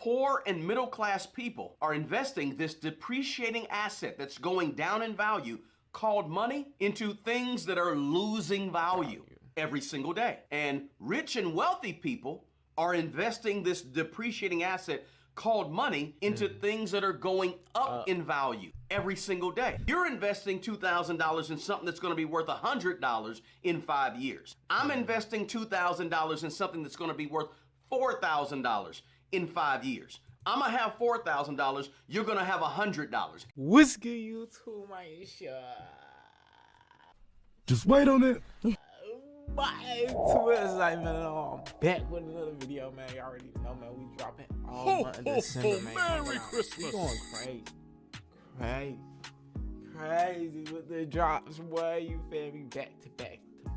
Poor and middle class people are investing this depreciating asset that's going down in value called money into things that are losing value every single day. And rich and wealthy people are investing this depreciating asset called money into things that are going up in value every single day. You're investing $2,000 in something that's going to be worth $100 in 5 years. I'm investing $2,000 in something that's going to be worth $4,000 in 5 years. I'm gonna have $4,000. You're gonna have $100. What's good, YouTube? My just wait on it. My Toomuchzae, man. I'm back with another video, man. You already know, man. We dropping all month of December, man. Merry Christmas. We going crazy with the drops, boy. You feel me? Back to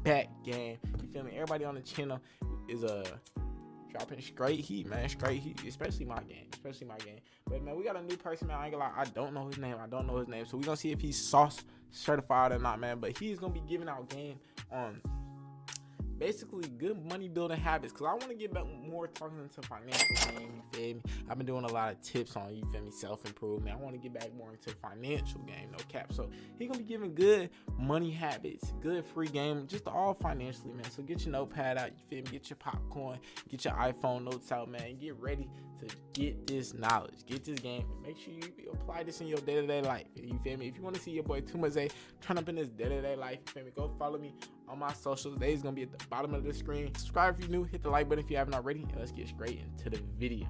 back game. You feel me? Everybody on the channel is dropping straight heat, man. Straight heat, especially my game. But man, we got a new person, man. I ain't gonna lie, I don't know his name. So we gonna see if he's sauce certified or not, man. But he's gonna be giving out game on basically good money building habits, because I want to get back more talking into financial game. You feel me? I've been doing a lot of tips on, you feel me, self-improvement. I want to get back more into financial game, no cap. So he gonna be giving good money habits, good free game, just all financially, man. So get your notepad out, you feel me, get your popcorn, get your iPhone notes out, man, and get ready to get this knowledge, get this game, and make sure you apply this in your day-to-day life. You feel me? If you want to see your boy Toomuchzae turn up in this day-to-day life, you feel me, go follow me on my socials. They's gonna be at the bottom of the screen. Subscribe if you're new, hit the like button if you haven't already, and let's get straight into the video.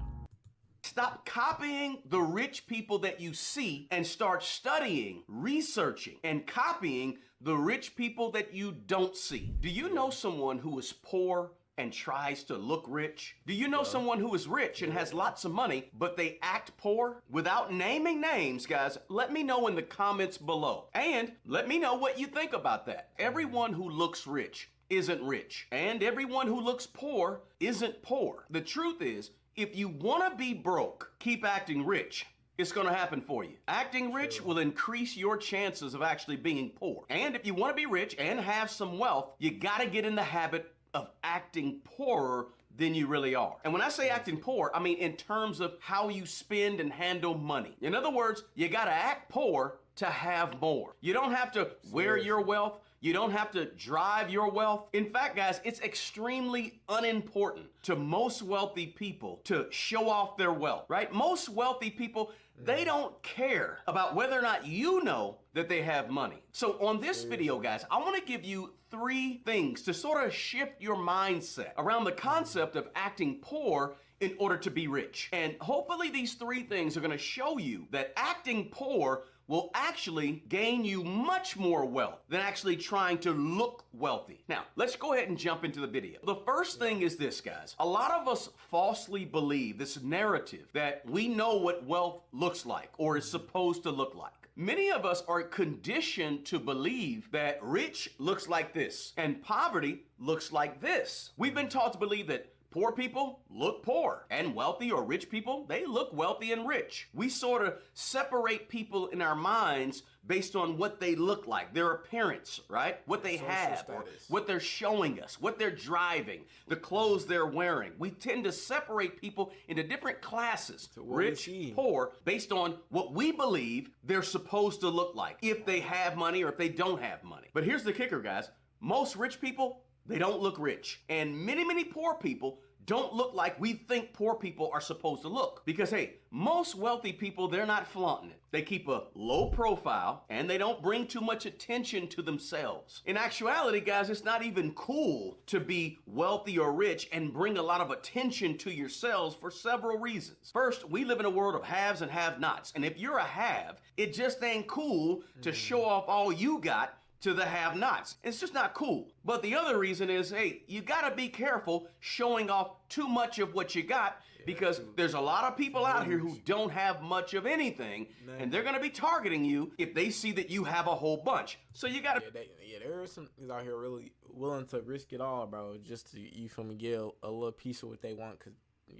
Stop copying the rich people that you see and start studying, researching, and copying the rich people that you don't see. Do you know someone who is poor and tries to look rich? Do you know someone who is rich and has lots of money, but they act poor? Without naming names, guys, let me know in the comments below. And let me know what you think about that. Everyone who looks rich isn't rich, and everyone who looks poor isn't poor. The truth is, if you want to be broke, keep acting rich. It's going to happen for you. Acting rich will increase your chances of actually being poor. And if you want to be rich and have some wealth, you got to get in the habit of acting poorer than you really are. And when I say acting poor, I mean in terms of how you spend and handle money. In other words, you got to act poor to have more. You don't have to wear your wealth. You don't have to drive your wealth. In fact, guys, it's extremely unimportant to most wealthy people to show off their wealth, right? Most wealthy people, they don't care about whether or not you know that they have money. So on this video, guys, I want to give you 3 things to sort of shift your mindset around the concept of acting poor in order to be rich. And hopefully these 3 things are going to show you that acting poor will actually gain you much more wealth than actually trying to look wealthy. Now, let's go ahead and jump into the video. The first thing is this, guys. A lot of us falsely believe this narrative that we know what wealth looks like or is supposed to look like. Many of us are conditioned to believe that rich looks like this and poverty looks like this. We've been taught to believe that poor people look poor, and wealthy or rich people, they look wealthy and rich. We sort of separate people in our minds based on what they look like, their appearance, right? What they have, or what they're showing us, what they're driving, the clothes they're wearing. We tend to separate people into different classes, rich, poor, based on what we believe they're supposed to look like, if they have money or if they don't have money. But here's the kicker, guys. Most rich people, they don't look rich. And many poor people don't look like we think poor people are supposed to look. Because, hey, most wealthy people, they're not flaunting it. They keep a low profile and they don't bring too much attention to themselves. In actuality, guys, it's not even cool to be wealthy or rich and bring a lot of attention to yourselves for several reasons. First, we live in a world of haves and have-nots. And if you're a have, it just ain't cool to show off all you got to the have-nots. It's just not cool. But the other reason is, hey, you gotta be careful showing off too much of what you got, because there's a lot of people out here who don't have much of anything, and they're gonna be targeting you if they see that you have a whole bunch. So you gotta... there are some niggas out here really willing to risk it all, bro, just to, you feel me, get a little piece of what they want, because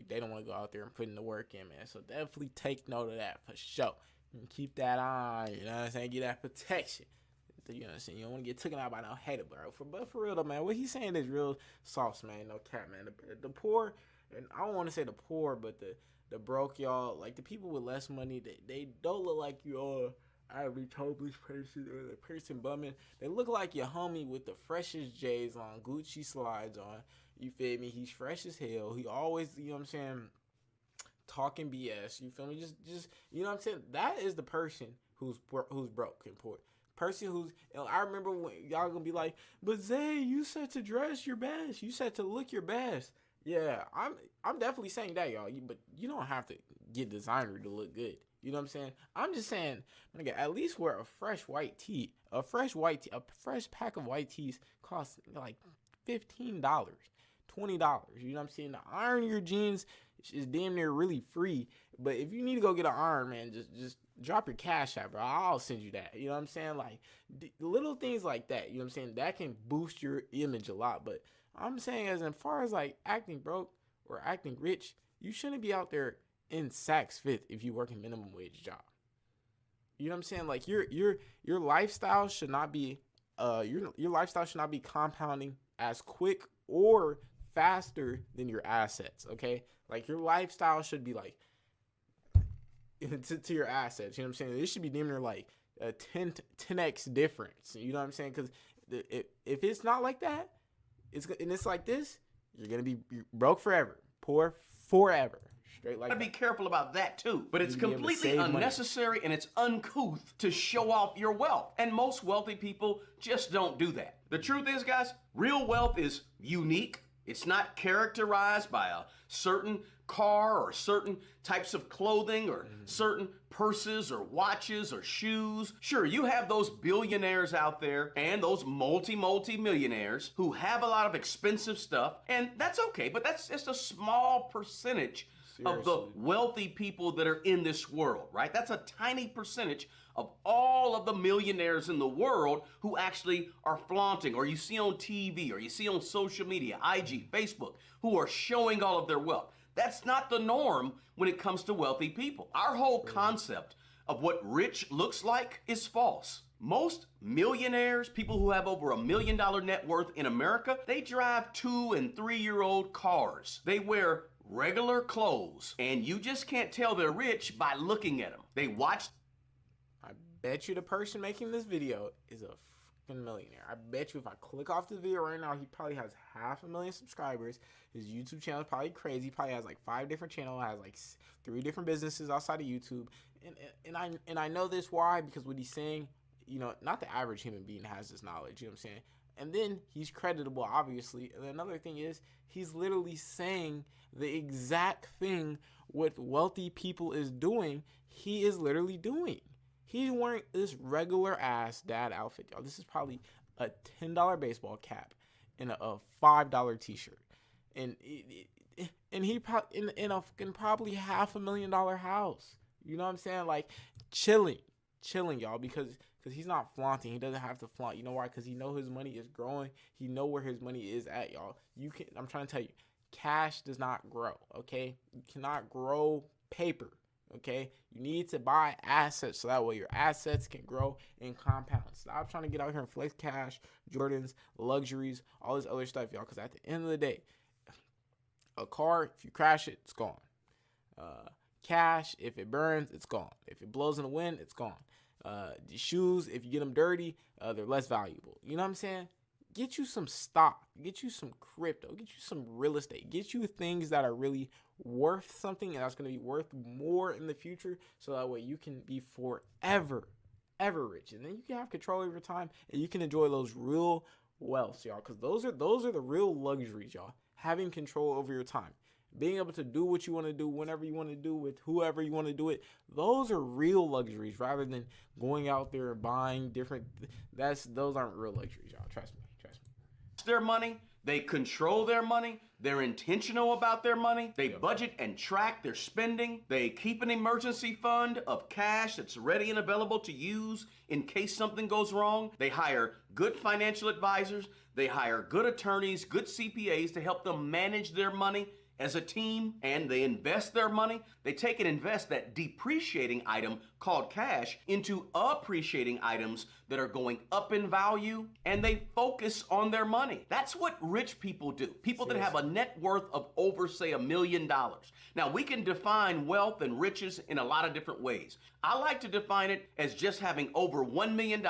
they don't want to go out there and put in the work in, man. So definitely take note of that for sure. And keep that on, you know what I'm saying? Get that protection. You know what I'm saying? You don't want to get taken out by no hater, bro. But for real though, man, what he's saying is real sauce, man. No cap, man. The poor, and I don't want to say the poor, but the the broke, y'all, like the people with less money, they don't look like your average homeless person or the person bumming. They look like your homie with the freshest J's on, Gucci slides on. You feel me? He's fresh as hell. He always, you know what I'm saying, talking BS. You feel me? Just you know what I'm saying? That is the person who's broke and poor. Person who's, I remember when y'all gonna be like, but Zay, you said to dress your best. You said to look your best. Yeah, I'm definitely saying that, y'all. But you don't have to get designer to look good. You know what I'm saying? I'm just saying, nigga, at least wear a fresh white tee. A fresh pack of white tees costs like $15, $20. You know what I'm saying? To iron your jeans is damn near really free. But if you need to go get an iron, man, just drop your cash out, bro. I'll send you that. You know what I'm saying? Like little things like that. You know what I'm saying? That can boost your image a lot. But I'm saying, as far as like acting broke or acting rich, you shouldn't be out there in Saks Fifth if you work a minimum wage job. You know what I'm saying? Like your lifestyle should not be your lifestyle should not be compounding as quick or faster than your assets. Okay, like your lifestyle should be like to your assets. You know what I'm saying? It should be damn near like a 10x difference. You know what I'm saying? Because if it's not like that, it's like this, you're gonna be broke forever, poor forever. Straight like Gotta be careful about that too. But it's completely unnecessary and it's uncouth to show off your wealth. And most wealthy people just don't do that. The truth is, guys, real wealth is unique. It's not characterized by a certain car or certain types of clothing or certain purses or watches or shoes. Sure, you have those billionaires out there and those multi-millionaires who have a lot of expensive stuff, and that's okay, but that's just a small percentage of the wealthy people that are in this world, right? That's a tiny percentage of all of the millionaires in the world who actually are flaunting, or you see on TV, or you see on social media, IG, Facebook, who are showing all of their wealth. That's not the norm when it comes to wealthy people. Our whole concept of what rich looks like is false. Most millionaires, people who have over $1 million net worth in America, they drive 2- and 3-year-old cars. They wear regular clothes, and you just can't tell they're rich by looking at them. They watch. I bet you the person making this video is a freaking millionaire. I bet you if I click off this video right now, he probably has 500,000 subscribers. His YouTube channel is probably crazy. He probably has like 5 different channels, has like 3 different businesses outside of YouTube. And I know this why, because what he's saying, you know, not the average human being has this knowledge, you know what I'm saying? And then he's creditable, obviously. And another thing is, he's literally saying the exact thing what wealthy people is doing, he is literally doing. He's wearing this regular ass dad outfit, y'all. This is probably a $10 baseball cap and a $5 t-shirt. And he probably in a fucking probably $500,000 house. You know what I'm saying? Like chilling, y'all, because he's not flaunting. He doesn't have to flaunt. You know why? Because he know his money is growing. He know where his money is at, y'all. I'm trying to tell you, cash does not grow, okay? You cannot grow paper, okay? You need to buy assets so that way your assets can grow and compound. Stop trying to get out here and flex cash, Jordans, luxuries, all this other stuff, y'all, because at the end of the day, a car, if you crash it, it's gone. Cash, if it burns, it's gone. If it blows in the wind, it's gone. The shoes, if you get them dirty, they're less valuable. You know what I'm saying? Get you some stock, get you some crypto, get you some real estate, get you things that are really worth something and that's going to be worth more in the future, so that way you can be forever rich, and then you can have control over your time and you can enjoy those real wealth, y'all, because those are the real luxuries, y'all. Having control over your time, being able to do what you want to do whenever you want to do with whoever you want to do it. Those are real luxuries, rather than going out there and buying different. Those aren't real luxuries, y'all. Trust me. Their money, they control their money, they're intentional about their money, they budget and track their spending, they keep an emergency fund of cash that's ready and available to use in case something goes wrong, they hire good financial advisors, they hire good attorneys, good CPAs to help them manage their money as a team and they invest their money, they take and invest that depreciating item called cash into appreciating items that are going up in value, and they focus on their money. That's what rich people do. People that have a net worth of over, say, $1 million. Now, we can define wealth and riches in a lot of different ways. I like to define it as just having over $1 million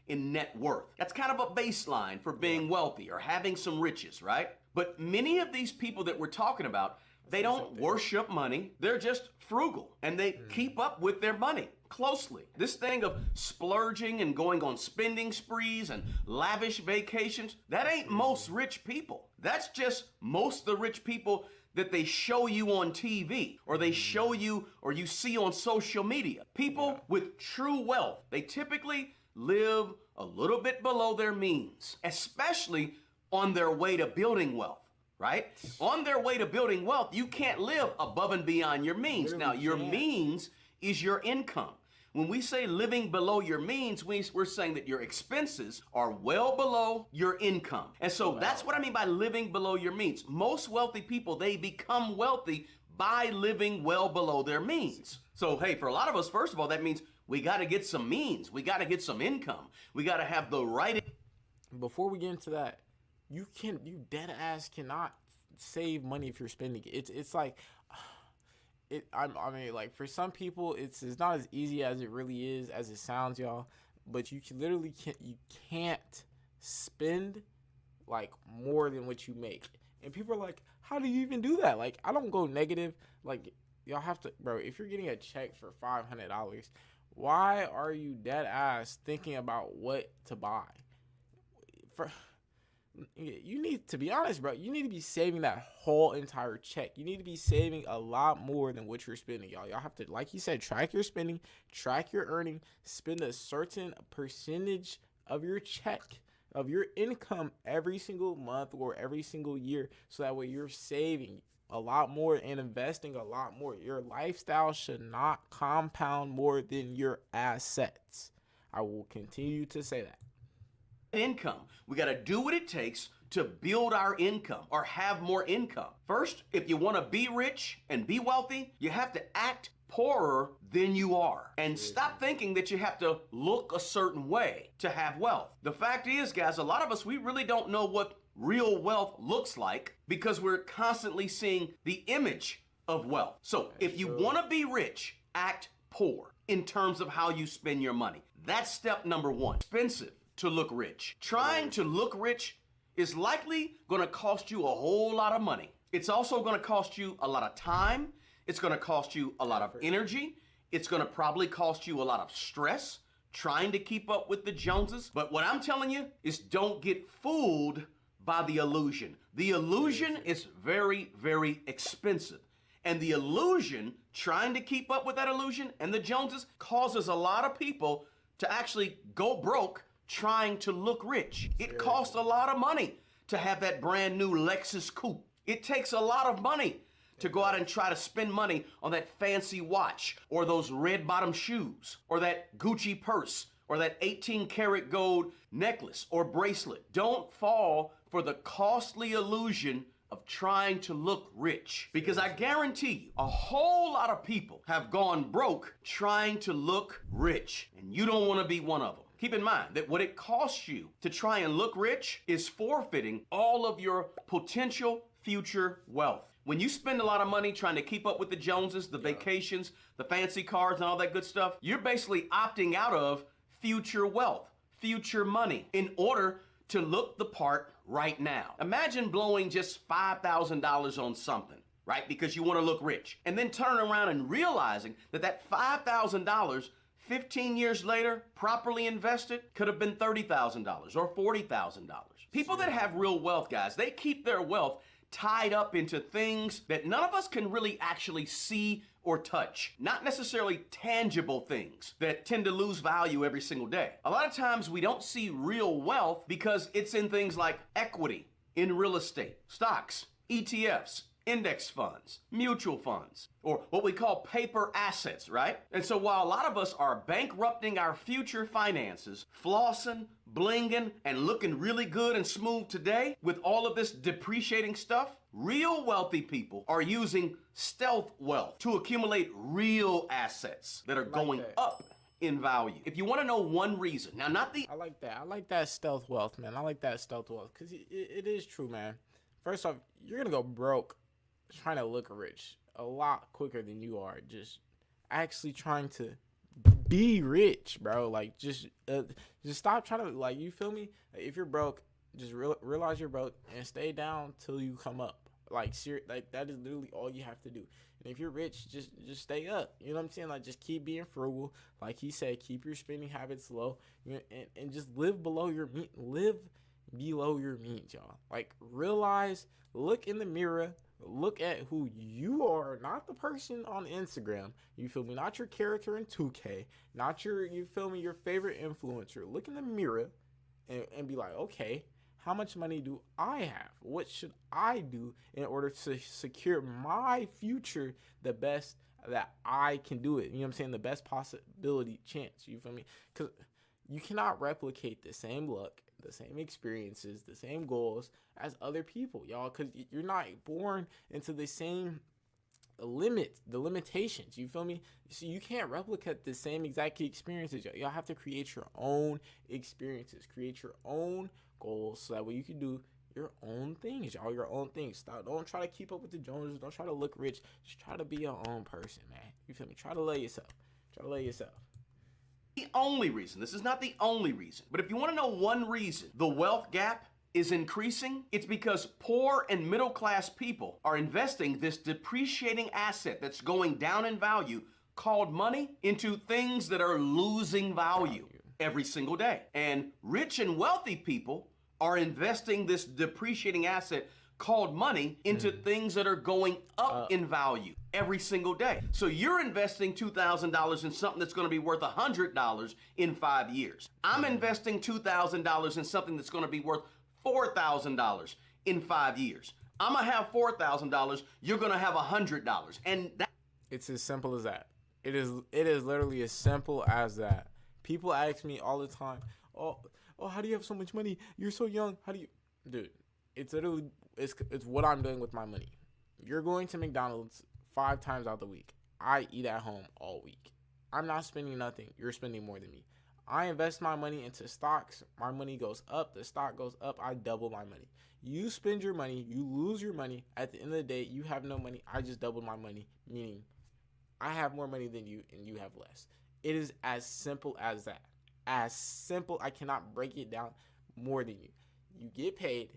in net worth. That's kind of a baseline for being wealthy or having some riches, right? But many of these people that we're talking about, they don't worship money. They're just frugal, and they keep up with their money closely. This thing of splurging and going on spending sprees and lavish vacations, that ain't most rich people. That's just most of the rich people that they show you on TV or they show you or you see on social media. People with true wealth, they typically live a little bit below their means, especially on their way to building wealth, right? On their way to building wealth, you can't live above and beyond your means. Now, your means is your income. When we say living below your means, we're saying that your expenses are well below your income. And so that's what I mean by living below your means. Most wealthy people, they become wealthy by living well below their means. So, hey, for a lot of us, first of all, that means we got to get some means. We got to get some income. We got to have the right. Before we get into that, you dead ass cannot save money if you're spending it. It's like, I mean, like for some people, it's not as easy as it really is, as it sounds, y'all. But you can't spend like more than what you make. And people are like, how do you even do that? Like, I don't go negative. Like, y'all have to, bro, if you're getting a check for $500, why are you dead ass thinking about what to buy? You need to be honest, bro. You need to be saving that whole entire check. You need to be saving a lot more than what you're spending, y'all. Y'all have to, like you said, track your spending, track your earning, spend a certain percentage of your check, of your income every single month or every single year, so that way you're saving a lot more and investing a lot more. Your lifestyle should not compound more than your assets. I will continue to say that. Income. We got to do what it takes to build our income or have more income. First, if you want to be rich and be wealthy, you have to act poorer than you are. And stop thinking that you have to look a certain way to have wealth. The fact is, guys, a lot of us, we really don't know what real wealth looks like because we're constantly seeing the image of wealth. So if you want to be rich, act poor in terms of how you spend your money. That's step number one. Expensive to look rich. Trying to look rich is likely going to cost you a whole lot of money. It's also going to cost you a lot of time. It's going to cost you a lot of energy. It's going to probably cost you a lot of stress trying to keep up with the Joneses. But what I'm telling you is don't get fooled by the illusion. The illusion is very, very expensive. And the illusion, trying to keep up with that illusion and the Joneses, causes a lot of people to actually go broke trying to look rich. It costs a lot of money to have that brand new Lexus coupe. It takes a lot of money to go out and try to spend money on that fancy watch or those red bottom shoes or that Gucci purse or that 18 karat gold necklace or bracelet. Don't fall for the costly illusion of trying to look rich, because I guarantee you a whole lot of people have gone broke trying to look rich, and you don't want to be one of them. Keep in mind that what it costs you to try and look rich is forfeiting all of your potential future wealth. When you spend a lot of money trying to keep up with the Joneses, the vacations, the fancy cars, and all that good stuff, you're basically opting out of future wealth, future money, in order to look the part right now. Imagine blowing just $5,000 on something, right? Because you want to look rich. And then turning around and realizing that that $5,000 15 years later, properly invested, could have been $30,000 or $40,000. People that have real wealth, guys, they keep their wealth tied up into things that none of us can really actually see or touch. Not necessarily tangible things that tend to lose value every single day. A lot of times we don't see real wealth because it's in things like equity, in real estate, stocks, ETFs, index funds, mutual funds, or what we call paper assets, right? And so while a lot of us are bankrupting our future finances, flossing, blinging, and looking really good and smooth today with all of this depreciating stuff, real wealthy people are using stealth wealth to accumulate real assets that are going up in value. If you want to know one reason, now not the... I like that. I like that stealth wealth, man. I like that stealth wealth because it is true, man. First off, you're going to go broke trying to look rich a lot quicker than you are just actually trying to be rich, bro. Like, just stop trying to, like, you feel me? If you're broke, just realize you're broke and stay down till you come up. Like, that is literally all you have to do. And if you're rich, just stay up. You know what I'm saying? Like, just keep being frugal. Like he said, keep your spending habits low, and just live below your means. Live below your means, y'all. Like, realize, look in the mirror, look at who you are, not the person on Instagram. You feel me? Not your character in 2K, not you feel me, your favorite influencer. Look in the mirror and be like, okay, how much money do I have? What should I do in order to secure my future the best that I can do it? You know what I'm saying? The best possibility chance. You feel me? Because you cannot replicate the same luck, the same experiences, the same goals as other people, y'all. Because you're not born into the same the limitations. You feel me? So you can't replicate the same exact experiences. Y'all have to create your own experiences, create your own goals, so that way you can do your own things, y'all. Your own things. Don't try to keep up with the Joneses. Don't try to look rich. Just try to be your own person, man. You feel me? Try to lay yourself. The only reason, this is not the only reason, but if you want to know one reason the wealth gap is increasing, it's because poor and middle class people are investing this depreciating asset that's going down in value called money into things that are losing value every single day. And rich and wealthy people are investing this depreciating asset called money into things that are going up in value every single day. So you're investing $2,000 in something that's going to be worth $100 in 5 years. I'm investing $2,000 in something that's going to be worth $4,000 in 5 years. I'm going to have $4,000. You're going to have $100. And that... It's as simple as that. It is literally as simple as that. People ask me all the time, oh, how do you have so much money? You're so young. How do you... Dude, it's literally, it's what I'm doing with my money. You're going to McDonald's 5 times out the week. I eat at home all week. I'm not spending nothing. You're spending more than me. I invest my money into stocks. My money goes up. The stock goes up. I double my money. You spend your money. You lose your money. At the end of the day, you have no money. I just doubled my money, meaning I have more money than you and you have less. It is as simple as that. As simple. I cannot break it down more than you. You get paid,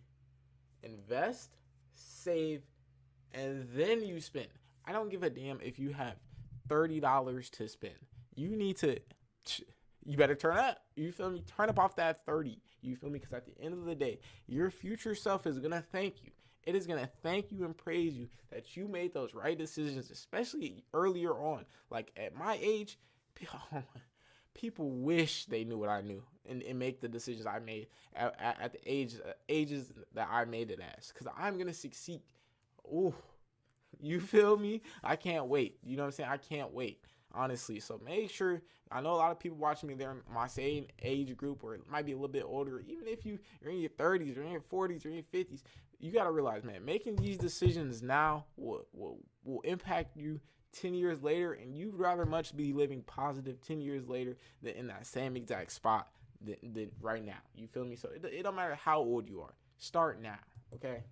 invest, save, and then you spend. I don't give a damn if you have $30 to spend. You need to... You better turn up. You feel me? Turn up off that 30. You feel me? Because at the end of the day, your future self is going to thank you. It is going to thank you and praise you that you made those right decisions, especially earlier on. Like at my age, people wish they knew what I knew and make the decisions I made at the ages that I made it as. Because I'm going to succeed. Ooh, you feel me? I can't wait. You know what I'm saying? I can't wait. Honestly, so make sure, I know a lot of people watching me, they're in my same age group or it might be a little bit older. Even if you're in your 30s or in your 40s or in your 50s, you got to realize, man, making these decisions now will impact you 10 years later, and you'd rather much be living positive 10 years later than in that same exact spot than right now. You feel me? So it don't matter how old you are. Start now, okay?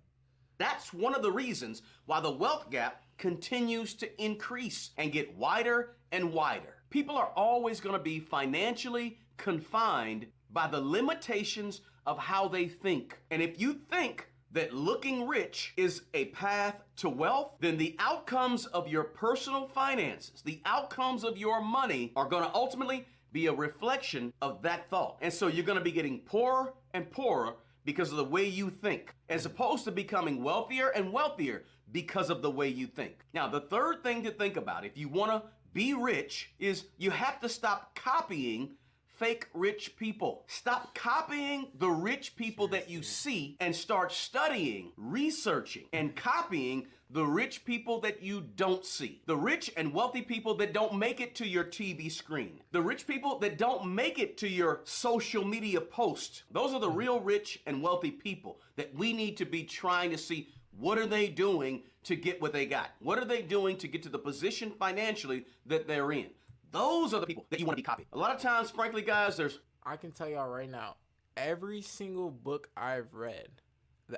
That's one of the reasons why the wealth gap continues to increase and get wider and wider. People are always going to be financially confined by the limitations of how they think. And if you think that looking rich is a path to wealth, then the outcomes of your personal finances, the outcomes of your money are going to ultimately be a reflection of that thought. And so you're going to be getting poorer and poorer because of the way you think, as opposed to becoming wealthier and wealthier because of the way you think. Now, the third thing to think about if you want to be rich is you have to stop copying fake rich people. Stop copying the rich people that you see and start studying, researching, and copying the rich people that you don't see. The rich and wealthy people that don't make it to your TV screen. The rich people that don't make it to your social media post. Those are the real rich and wealthy people that we need to be trying to see, what are they doing to get what they got? What are they doing to get to the position financially that they're in? Those are the people that you want to be copying. A lot of times, frankly, guys, I can tell y'all right now, every single book I've read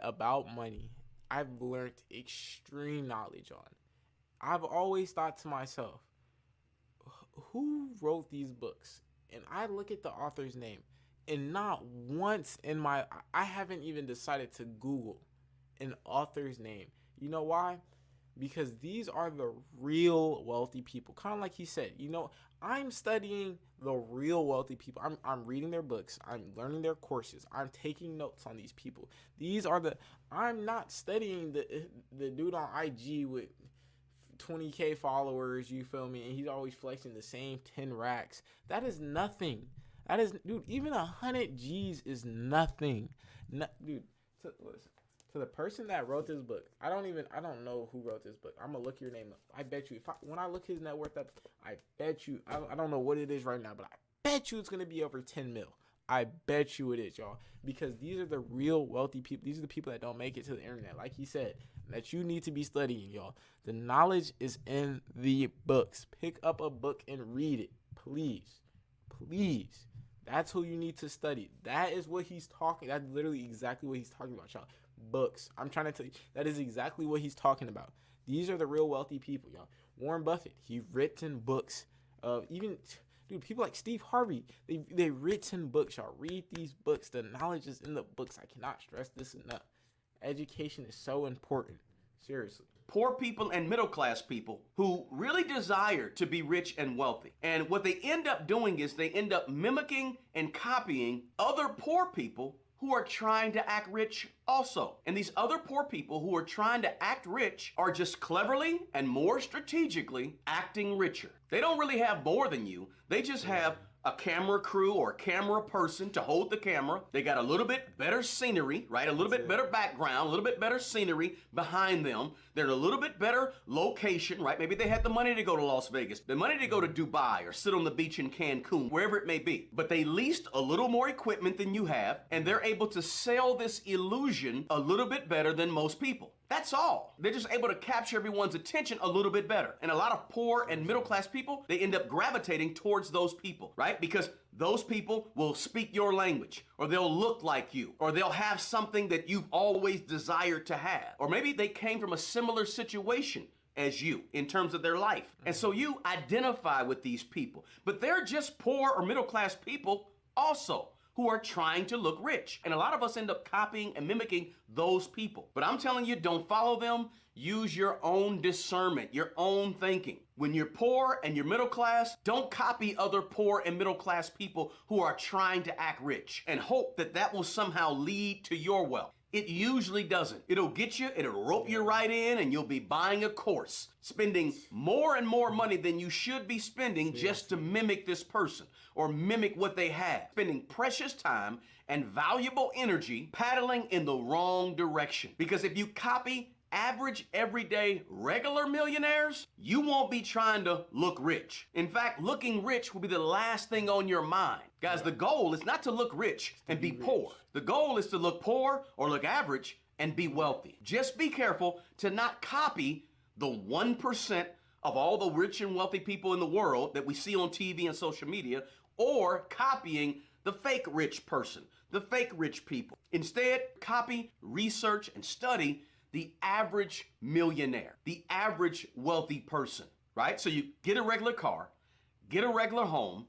about money, I've learned extreme knowledge on. I've always thought to myself, who wrote these books? And I look at the author's name, and not once I haven't even decided to Google an author's name. You know why? Because these are the real wealthy people. Kind of like he said, I'm studying the real wealthy people. I'm reading their books. I'm learning their courses. I'm taking notes on these people. I'm not studying the dude on IG with 20K followers, you feel me? And he's always flexing the same 10 racks. That is nothing. Dude, even 100 G's is nothing. Dude, to the person that wrote this book, I don't know who wrote this book. I'm gonna look your name up. I bet you, when I look his net worth up, I bet you, I don't know what it is right now, but I bet you it's gonna be over 10 mil. I bet you it is, y'all. Because these are the real wealthy people. These are the people that don't make it to the internet, like he said, that you need to be studying, y'all. The knowledge is in the books. Pick up a book and read it, please. Please. That's who you need to study. That is what he's talking. That's literally exactly what he's talking about, y'all. Books. I'm trying to tell you, that is exactly what he's talking about. These are the real wealthy people, y'all. Warren Buffett, he written books. People like Steve Harvey, they written books, y'all. Read these books. The knowledge is in the books. I cannot stress this enough. Education is so important. Seriously. Poor people and middle class people who really desire to be rich and wealthy. And what they end up doing is they end up mimicking and copying other poor people who are trying to act rich also. And these other poor people who are trying to act rich are just cleverly and more strategically acting richer. They don't really have more than you. They just have a camera crew or a camera person to hold the camera. They got a little bit better scenery, right? A little bit better background, a little bit better scenery behind them. They're in a little bit better location, right? Maybe they had the money to go to Las Vegas, the money to go to Dubai or sit on the beach in Cancun, wherever it may be. But they leased a little more equipment than you have, and they're able to sell this illusion a little bit better than most people. That's all. They're just able to capture everyone's attention a little bit better. And a lot of poor and middle class people, they end up gravitating towards those people, right? Because those people will speak your language, or they'll look like you, or they'll have something that you've always desired to have. Or maybe they came from a similar situation as you in terms of their life. And so you identify with these people. But they're just poor or middle class people also, who are trying to look rich. And a lot of us end up copying and mimicking those people. But I'm telling you, don't follow them. Use your own discernment, your own thinking. When you're poor and you're middle class, don't copy other poor and middle class people who are trying to act rich and hope that that will somehow lead to your wealth. It usually doesn't. It'll get you, it'll rope you right in, and you'll be buying a course, spending more and more money than you should be spending just to mimic this person or mimic what they have, spending precious time and valuable energy paddling in the wrong direction. Because if you copy average, everyday, regular millionaires, you won't be trying to look rich. In fact, looking rich will be the last thing on your mind. Guys, the goal is not to look rich and be poor. The goal is to look poor or look average and be wealthy. Just be careful to not copy the 1% of all the rich and wealthy people in the world that we see on TV and social media, or copying the fake rich person, the fake rich people. Instead, copy, research, and study the average millionaire, the average wealthy person, right? So you get a regular car, get a regular home,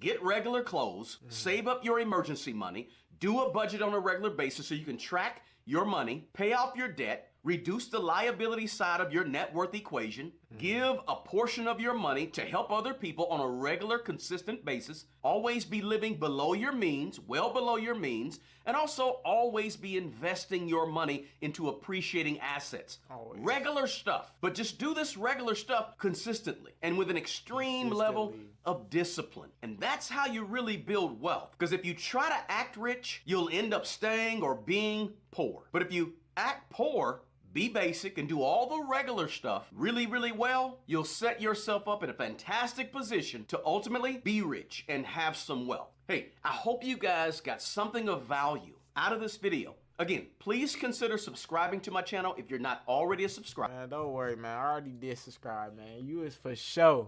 get regular clothes, save up your emergency money, do a budget on a regular basis so you can track your money, pay off your debt, reduce the liability side of your net worth equation, give a portion of your money to help other people on a regular, consistent basis, always be living below your means, well below your means, and also always be investing your money into appreciating assets. Always. Regular stuff, but just do this regular stuff consistently and with an extreme level of discipline. And that's how you really build wealth. Because if you try to act rich, you'll end up staying or being poor. But if you act poor, be basic, and do all the regular stuff really, really well, you'll set yourself up in a fantastic position to ultimately be rich and have some wealth. Hey, I hope you guys got something of value out of this video. Again, please consider subscribing to my channel if you're not already a subscriber. Man, don't worry, man. I already did subscribe, man. You is for sure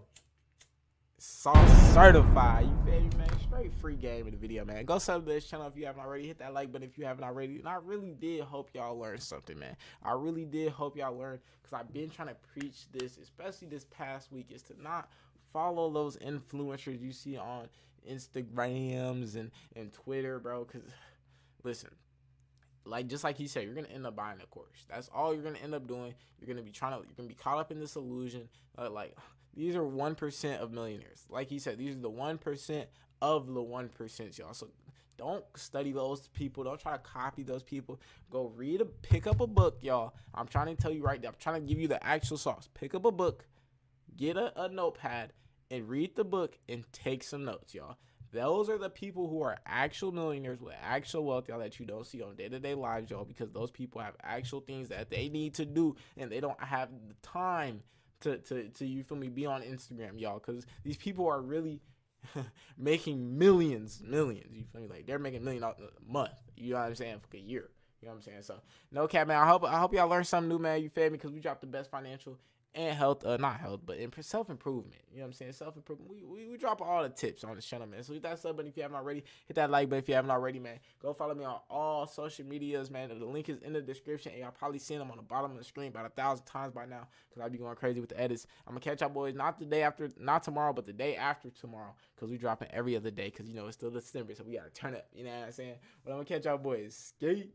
sauce certified. You feel me, man? Straight free game in the video, man. Go sub to this channel if you haven't already. Hit that like button if you haven't already. And I really did hope y'all learned something, man. I really did hope y'all learned, because I've been trying to preach this, especially this past week, is to not follow those influencers you see on Instagrams and Twitter, bro. Because, listen, like, just like he said, you're gonna end up buying a course. That's all you're gonna end up doing. You're gonna be caught up in this illusion. These are 1% of millionaires. Like he said, these are the 1% of the 1%, y'all. So don't study those people. Don't try to copy those people. Go pick up a book, y'all. I'm trying to tell you right now. I'm trying to give you the actual sauce. Pick up a book, get a notepad, and read the book and take some notes, y'all. Those are the people who are actual millionaires with actual wealth, y'all, that you don't see on day-to-day lives, y'all, because those people have actual things that they need to do, and they don't have the time to you feel me, be on Instagram, y'all, because these people are really making millions, you feel me, like they're making $1 million a month, you know what I'm saying, for a year, you know what I'm saying. So no cap, man. I hope y'all learned something new, man, you feel me, because we dropped the best financial and health, not health, but in self-improvement, you know what I'm saying, self-improvement. We drop all the tips on the channel, man. So hit that sub button if you haven't already. Hit that like button if you haven't already, man. Go follow me on all social medias, man. The link is in the description, and y'all probably seen them on the bottom of the screen about 1,000 times by now, because I be going crazy with the edits. I'm gonna catch y'all boys not tomorrow, but the day after tomorrow, because we dropping every other day, because, you know, it's still December, so we gotta turn up, you know what I'm saying. But I'm gonna catch y'all boys. Skate.